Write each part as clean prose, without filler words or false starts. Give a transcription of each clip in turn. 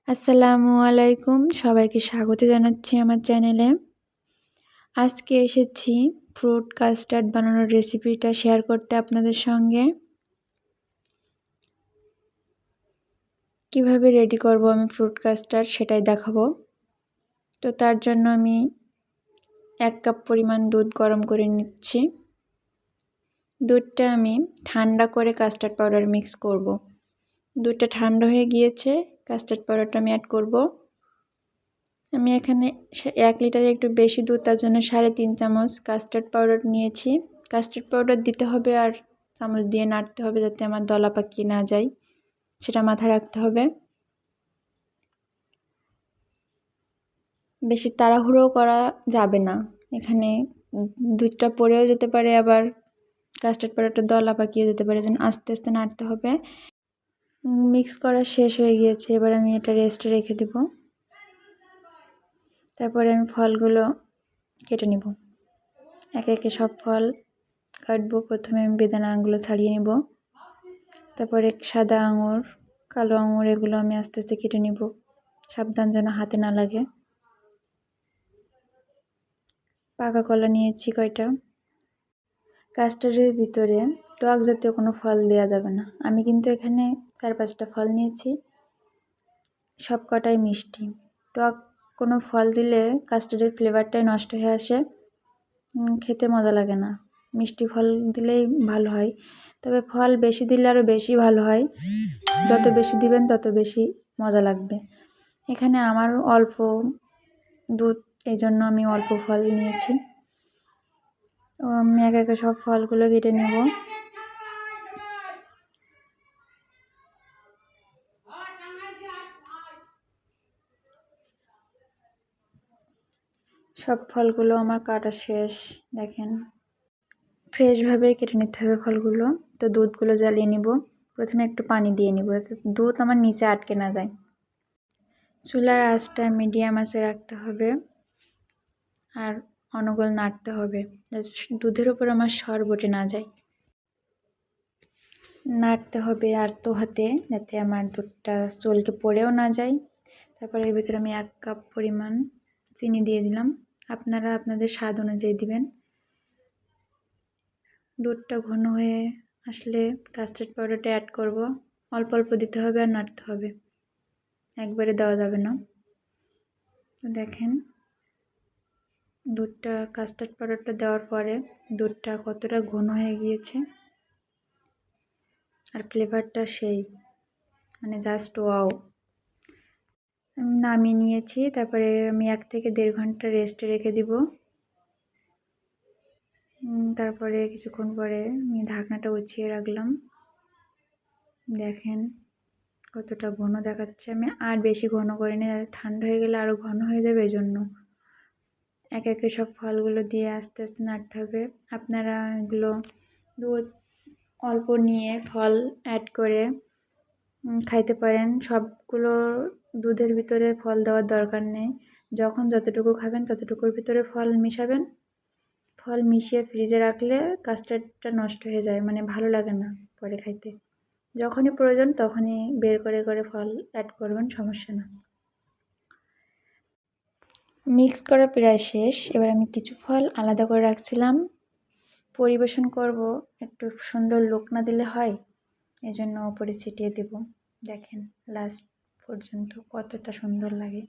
আসসালামু আলাইকুম, সবাইকে স্বাগত জানাচ্ছি আমার চ্যানেলে। আজকে এসেছি ফ্রুট কাস্টার্ড বানানোর রেসিপিটা শেয়ার করতে আপনাদের সঙ্গে। কিভাবে রেডি করব আমি ফ্রুট কাস্টার্ড সেটাই দেখাবো। তো তার জন্য আমি 1 কাপ পরিমাণ দুধ গরম করে নিচ্ছি। দুধটা আমি ঠান্ডা করে কাস্টার্ড পাউডার মিক্স করব। দুধটা ঠান্ডা হয়ে গিয়েছে, কাস্টার্ড পাউডারটা আমি অ্যাড করব। আমি এখানে 1 লিটারে একটু বেশি দুধ, তার জন্য 3.5 চামচ কাস্টার্ড পাউডার নিয়েছি। কাস্টার্ড পাউডার দিতে হবে আর চামচ দিয়ে নাড়তে হবে যাতে আমার দলা পাকিয়ে না যায়, সেটা মাথায় রাখতে হবে। বেশি তাড়াহুড়ো করা যাবে না, এখানে দুধটা পড়েও যেতে পারে, আবার কাস্টার্ড পাউডারটা দলা পাকিয়ে যেতে পারে, যেন আস্তে আস্তে নাড়তে হবে। মিক্স করা শেষ হয়ে গিয়েছে, এবার আমি এটা রেস্টে রেখে দেব। তারপরে আমি ফলগুলো কেটে নেব। একে একে সব ফল কাটবো। প্রথমে আমি বেদানা আঙুরগুলো ছাড়িয়ে নেব, তারপরে সাদা আঙুর, কালো আঙুর, এগুলো আমি আস্তে আস্তে কেটে নেব, সাবধান যেন হাতে না লাগে। পাকা কলা নিয়েছি কয়টা। কাস্টার্ডের ভিতরে টক জাতীয় কোনো ফল দেওয়া যাবে না। আমি কিন্তু এখানে 4-5টা ফল নিয়েছি, সব কটাই মিষ্টি। টক কোনো ফল দিলে কাস্টার্ডের ফ্লেভারটাই নষ্ট হয়ে আসে, খেতে মজা লাগে না। মিষ্টি ফল দিলেই ভালো হয়, তবে ফল বেশি দিলে আরও বেশি ভালো হয়। যত বেশি দিবেন তত বেশি মজা লাগবে। এখানে আমার অল্প দুধ, এই জন্য আমি অল্প ফল নিয়েছি। আমি একে একে সব ফলগুলো কেটে নেব। সব ফলগুলো আমার কাটা শেষ, দেখেন। ফ্রেশভাবে কেটে নিতে হবে ফলগুলো। তো দুধগুলো জ্বালিয়ে নিব, প্রথমে একটু পানি দিয়ে নিব যাতে দুধ আমার নিচে আটকে না যায়। চুলার আঁচটা মিডিয়াম আঁচে রাখতে হবে আর অনর্গল নাড়তে হবে যাতে দুধের উপর আমার সর বটে না যায়। নাড়তে হবে আলতো হাতে যাতে আমার দুধটা চলকে পড়েও না যায়। তারপরে এর ভিতরে আমি 1 কাপ পরিমাণ চিনি দিয়ে দিলাম, আপনারা আপনাদের স্বাদ অনুযায়ী দিবেন। দুধটা ঘন হয়ে আসলে কাস্টার্ড পাউডারটা অ্যাড করব। অল্প অল্প দিতে হবে আর নাড়তে হবে, একবারে দেওয়া যাবে না। দেখেন দুধটা, কাস্টার্ড পাউডারটা দেওয়ার পরে দুধটা কতটা ঘন হয়ে গিয়েছে, আর ফ্লেভারটা সেই, মানে জাস্ট ওয়াও। আমি নামিয়ে নিয়েছি, তারপরে আমি 1 থেকে 1.5 ঘন্টা রেস্টে রেখে দিব। তারপরে কিছুক্ষণ পরে আমি ঢাকনাটা উঠিয়ে রাখলাম। দেখেন কতটা ঘন দেখাচ্ছে। আমি আর বেশি ঘন করিনি, ঠান্ডা হয়ে গেলে আরও ঘন হয়ে যাবে, এই জন্য একে একে সব ফলগুলো দিয়ে আস্তে আস্তে নাড়তে হবে। আপনারা এগুলো দুধ অল্প নিয়ে ফল অ্যাড করে খাইতে পারেন। সবগুলো দুধের ভিতরে ফল দেওয়ার দরকার নেই, যখন যতটুকু খাবেন ততটুকুর ভিতরে ফল মিশাবেন। ফল মিশিয়ে ফ্রিজে রাখলে কাস্টার্ডটা নষ্ট হয়ে যায়, মানে ভালো লাগে না পরে খাইতে। যখনই প্রয়োজন তখনই বের করে করে ফল অ্যাড করবেন, সমস্যা না। মিক্স করা প্রায় শেষ, এবার আমি কিছু ফল আলাদা করে রাখছিলাম, পরিবেশন করব। একটু সুন্দর লুক না দিলে হয়, এজন্য ওপরে ছিটিয়ে দেব। দেখেন লাস্ট পর্যন্ত কতটা সুন্দর লাগে।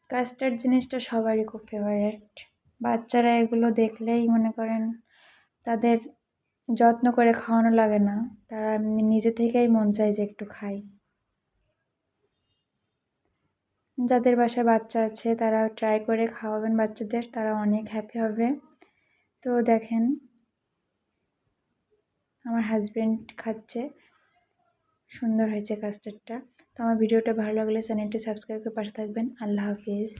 কাস্টার্ড জিনিসটা সবারই খুব ফেভারিট। বাচ্চারা এগুলো দেখলেই মনে করেন তাদের যত্ন করে খাওয়ানো লাগে না, তারা নিজে থেকেই মন চায় যে একটু খাই। যাদের বাসায় বাচ্চা আছে তারা ট্রাই করে খাওয়াবেন বাচ্চাদের, তারা অনেক হ্যাপি হবে। তো দেখেন আমার হাজব্যান্ড খাচ্ছে, সুন্দর হয়েছে কাস্টার্ডটা। তো আমার ভিডিওটা ভালো লাগলে চ্যানেলটি সাবস্ক্রাইব করে পাশে থাকবেন। আল্লাহ হাফিজ।